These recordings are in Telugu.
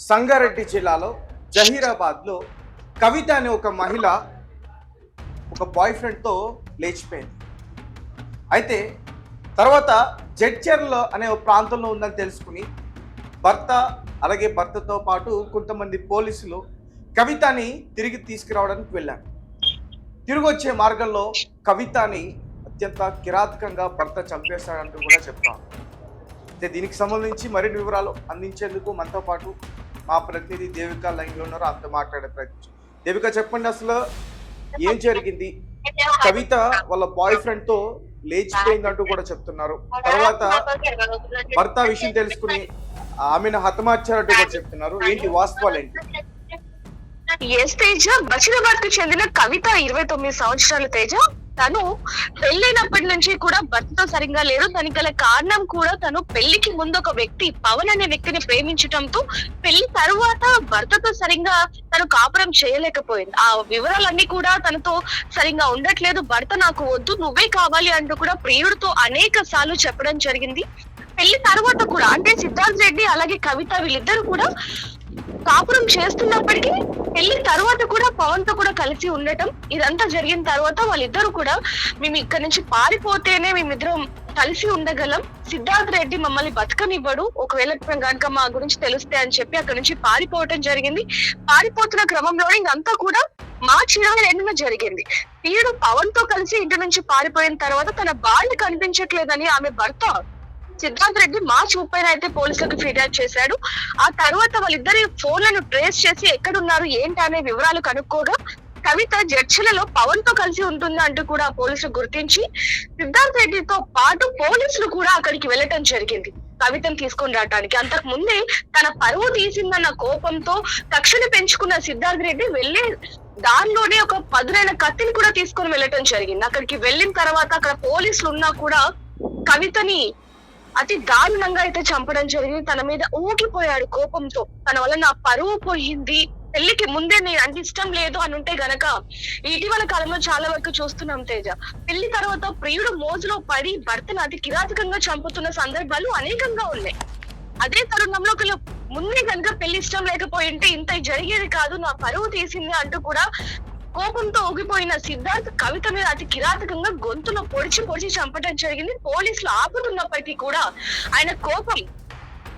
సంగారెడ్డి జిల్లాలో జహీరాబాద్లో కవిత అనే ఒక మహిళ ఒక బాయ్ ఫ్రెండ్తో లేచిపోయింది. అయితే తర్వాత జడ్చర్ల అనే ఒక ప్రాంతంలో ఉందని తెలుసుకుని భర్త అలాగే భర్తతో పాటు కొంతమంది పోలీసులు కవితని తిరిగి తీసుకురావడానికి వెళ్ళారు. తిరిగి వచ్చే మార్గంలో కవితని అత్యంత కిరాతకంగా భర్త చంపేస్తాడంటూ కూడా చెప్తాం. అయితే దీనికి సంబంధించి మరిన్ని వివరాలు అందించేందుకు మనతో పాటు మా ప్రతినిధి దేవిక లైన్లో ఉన్నారు. అంత మాట్లాడే ప్రయత్నం. దేవిక, చెప్పండి, అసలు ఏం జరిగింది? కవిత వాళ్ళ బాయ్ ఫ్రెండ్ తో లేచిపోయిందంటూ కూడా చెప్తున్నారు. తర్వాత భర్త విషయం తెలుసుకుని ఆమెను హతమార్చారంటూ కూడా చెప్తున్నారు. ఏంటి వాస్తవాలు ఏంటి? ఎస్ తేజ, బషీరాబాద్ కు చెందిన కవిత 29 సంవత్సరాల తేజ. తను పెళ్ళైనప్పటి నుంచి కూడా భర్తతో సరిగ్గా లేదు. దానికి గల కారణం కూడా తను పెళ్లికి ముందు ఒక వ్యక్తి పవన్ అనే వ్యక్తిని ప్రేమించటంతో పెళ్లి తరువాత భర్తతో సరిగ్గా తను కాపురం చేయలేకపోయింది. ఆ వివరాలన్నీ కూడా తనతో సరిగ్గా ఉండట్లేదు. భర్త నాకు వద్దు, నువ్వే కావాలి అంటూ కూడా ప్రియుడితో అనేక సార్లు చెప్పడం జరిగింది. పెళ్లి తర్వాత కూడా అంటే సిద్ధార్థ్ రెడ్డి అలాగే కవిత వీళ్ళిద్దరు కూడా కాపురం చేస్తున్నప్పటికీ పెళ్లి తర్వాత కూడా పవన్ తో కూడా కలిసి ఉండటం, ఇదంతా జరిగిన తర్వాత వాళ్ళిద్దరు కూడా మేము ఇక్కడ నుంచి పారిపోతేనే మేమిద్దరం కలిసి ఉండగలం, సిద్ధార్థ్ రెడ్డి మమ్మల్ని బతకనివ్వడు, ఒకవేళ కనుక మా గురించి తెలిస్తే అని చెప్పి అక్కడ నుంచి పారిపోవటం జరిగింది. పారిపోతున్న క్రమంలోనే ఇదంతా కూడా మార్చి 22న జరిగింది. వీడు పవన్ తో కలిసి ఇంటి నుంచి పారిపోయిన తర్వాత తన భార్య కనిపించట్లేదని ఆమె భర్త సిద్ధార్థ్ రెడ్డి మార్చి 30న అయితే పోలీసులకు ఫిర్యాదు చేశాడు. ఆ తర్వాత వాళ్ళిద్దరి ఫోన్లను ట్రేస్ చేసి ఎక్కడున్నారు ఏంటి అనే వివరాలు కనుక్కోగా కవిత జడ్చలలో పవన్ తో కలిసి ఉంటుంది అంటూ కూడా పోలీసులు గుర్తించి సిద్ధార్థ్ రెడ్డితో పాటు పోలీసులు కూడా అక్కడికి వెళ్ళటం జరిగింది కవితను తీసుకొని రావడానికి. అంతకు ముందే తన పరువు తీసిందన్న కోపంతో కక్షను పెంచుకున్న సిద్ధార్థ్ రెడ్డి వెళ్లే దానిలోనే ఒక పదునైన కత్తిని కూడా తీసుకొని వెళ్ళటం జరిగింది. అక్కడికి వెళ్ళిన తర్వాత అక్కడ పోలీసులు ఉన్నా కూడా కవితని అతి దారుణంగా అయితే చంపడం జరిగింది. తన మీద ఊగిపోయాడు కోపంతో. తన వల్ల నా పరువు పోయింది, పెళ్లికి ముందే నేను అంటే ఇష్టం లేదు అని ఉంటే గనక ఇటీవల కాలంలో చాలా వరకు చూస్తున్నాం తేజ. పెళ్లి తర్వాత ప్రియుడు మోజులో పడి భర్తను అతి కిరాతకంగా చంపుతున్న సందర్భాలు అనేకంగా ఉన్నాయి. అదే తరుణంలో ముందే కనుక పెళ్లి ఇష్టం లేకపోయింటే ఇంత జరిగేది కాదు, నా పరువు తీసింది అంటూ కూడా కోపంతో ఊగిపోయిన సిద్ధార్థ్ కవిత మీద అతి కిరాతకంగా గొంతులో పొడిచి చంపడం జరిగింది. పోలీసులు ఆపుతున్నప్పటికీ కూడా ఆయన కోపం,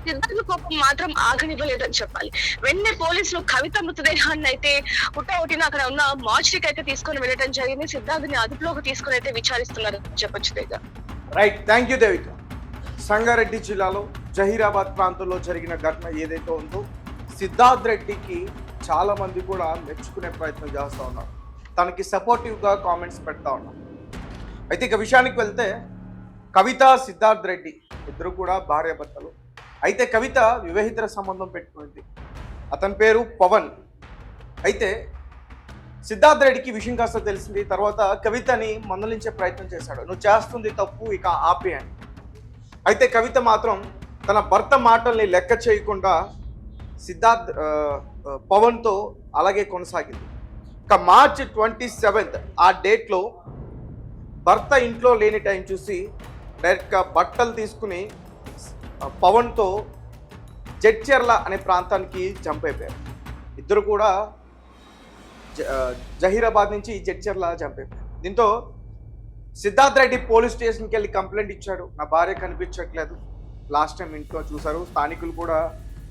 సిద్ధార్థ్ కోపం మాత్రం ఆగనివ్వలేదని చెప్పాలి. వెంటనే పోలీసులు కవిత మృతదేహాన్ని అయితే ఒకటిన అక్కడ ఉన్న మార్చికి అయితే తీసుకొని వెళ్ళడం జరిగింది. సిద్ధార్థ్ అదుపులోకి తీసుకొని అయితే విచారిస్తున్నారు చెప్పొచ్చు Teja. Right, thank you Devika. Sangareddy జిల్లాలో జహీరాబాద్ ప్రాంతంలో జరిగిన ఘటన ఏదైతే ఉందో సిద్ధార్థ్ రెడ్డికి చాలా మంది కూడా మెచ్చుకునే ప్రయత్నం చేస్తూ ఉన్నారు. తనకి సపోర్టివ్గా కామెంట్స్ పెడతా ఉన్నారు. అయితే ఇక విషయానికి వెళ్తే కవిత సిద్ధార్థ్ రెడ్డి ఇద్దరు కూడా భార్యాభర్తలు. అయితే కవిత వివాహితర సంబంధం పెట్టుకుంది. అతని పేరు పవన్. అయితే సిద్ధార్థ్ రెడ్డికి విషయం కాస్త తెలిసింది. తర్వాత కవితని మందలించే ప్రయత్నం చేశాడు, నువ్వు చేస్తుంది తప్పు, ఇక ఆపే అని. అయితే కవిత మాత్రం తన భర్త మాటల్ని లెక్క చేయకుండా సిద్ధార్థ్ పవన్తో అలాగే కొనసాగింది. ఇక మార్చి 27 ఆ డేట్లో భర్త ఇంట్లో లేని టైం చూసి డైరెక్ట్గా బట్టలు తీసుకుని పవన్తో జడ్చర్ల అనే ప్రాంతానికి జంప్ అయిపోయారు. ఇద్దరు కూడా జహీరాబాద్ నుంచి జడ్చర్ల జంప్ అయిపోయారు. దీంతో సిద్ధార్థ్ రెడ్డి పోలీస్ స్టేషన్కి వెళ్ళి కంప్లైంట్ ఇచ్చాడు, నా భార్య కనిపించట్లేదు, లాస్ట్ టైం ఇంట్లో చూశారు, స్థానికులు కూడా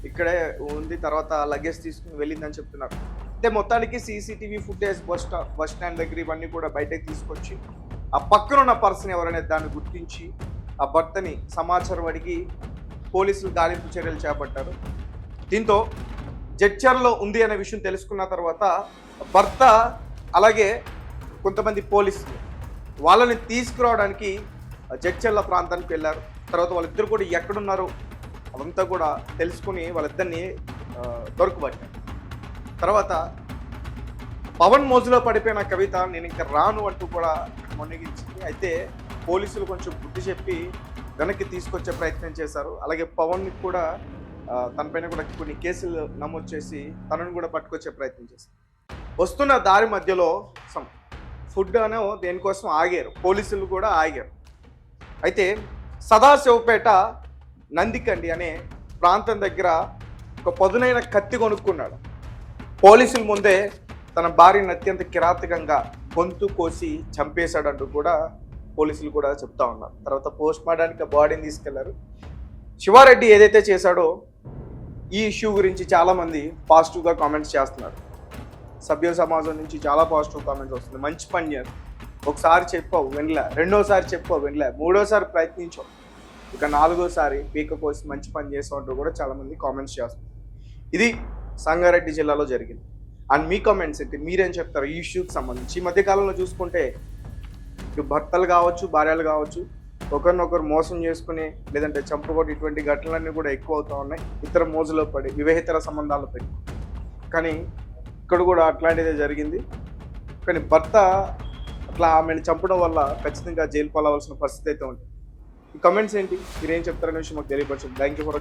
ఇక్కడే ఉంది, తర్వాత లగేజ్ తీసుకుని వెళ్ళిందని చెప్తున్నారు. అయితే మొత్తానికి సీసీటీవీ ఫుటేజ్ బస్ స్టాండ్ దగ్గర ఇవన్నీ కూడా బయటకు తీసుకొచ్చి ఆ పక్కన ఉన్న పర్సన్ ఎవరైనా దాన్ని గుర్తించి ఆ భర్తని సమాచారం అడిగి పోలీసులు గాలింపు చర్యలు చేపట్టారు. దీంతో జడ్చర్లో ఉంది అనే విషయం తెలుసుకున్న తర్వాత భర్త అలాగే కొంతమంది పోలీసులు వాళ్ళని తీసుకురావడానికి జడ్చర్ల ప్రాంతానికి వెళ్ళారు. తర్వాత వాళ్ళిద్దరు కూడా ఎక్కడున్నారు అవంతా కూడా తెలుసుకుని వాళ్ళిద్దరిని దొరకబట్టారు. తర్వాత పవన్ మోజులో పడిపోయిన కవిత నేను ఇంకా రాను అంటూ కూడా మొన్నగించింది. అయితే పోలీసులు కొంచెం బుద్ధి చెప్పి వెనక్కి తీసుకొచ్చే ప్రయత్నం చేశారు. అలాగే పవన్ని కూడా తనపైన కూడా కొన్ని కేసులు నమోదు చేసి తనను కూడా పట్టుకొచ్చే ప్రయత్నం చేశారు. వస్తున్న దారి మధ్యలో ఫుడ్ అనో దేనికోసం ఆగారు, పోలీసులు కూడా ఆగారు. అయితే సదాశివపేట నందికండి అనే ప్రాంతం దగ్గర ఒక పదునైన కత్తి కొనుక్కున్నాడు. పోలీసుల ముందే తన భార్యను అత్యంత కిరాతకంగా గొంతు కోసి చంపేశాడంటూ కూడా పోలీసులు కూడా చెప్తా ఉన్నారు. తర్వాత పోస్ట్ మార్టానికి ఆ బాడీని తీసుకెళ్లారు. శివారెడ్డి ఏదైతే చేశాడో ఈ ఇష్యూ గురించి చాలామంది పాజిటివ్గా కామెంట్స్ చేస్తున్నారు. సభ్య సమాజం నుంచి చాలా పాజిటివ్ కామెంట్స్ వస్తుంది. మంచి పని చేయాలి, ఒకసారి చెప్పావు వినలే, రెండోసారి చెప్పావు వినలే, మూడోసారి ప్రయత్నించావు, ఇక నాలుగోసారి పీక కోసి మంచి పని చేసావు అంటూ కూడా చాలామంది కామెంట్స్ చేస్తున్నారు. ఇది సంగారెడ్డి జిల్లాలో జరిగింది. అండ్ మీ కామెంట్స్ ఏంటి, మీరేం చెప్తారు ఈ ఇష్యూకి సంబంధించి? ఈ మధ్యకాలంలో చూసుకుంటే ఇటు భర్తలు కావచ్చు, భార్యలు కావచ్చు, ఒకరినొకరు మోసం చేసుకుని లేదంటే చంపుకోవడం ఇటువంటి ఘటనలన్నీ కూడా ఎక్కువ అవుతూ ఉన్నాయి. ఇతర మోజులో పడి వివాహేతర సంబంధాలు పెట్టి, కానీ ఇక్కడ కూడా అట్లాంటిదే జరిగింది. కానీ భర్త అట్లా ఆమెను చంపడం వల్ల ఖచ్చితంగా జైలు పాలవలసిన పరిస్థితి అయితే ఉంది. ఈ కమెంట్స్ ఏంటి, మీరేం చెప్తారనే విషయం మాకు తెలియపరచండి. Thank you for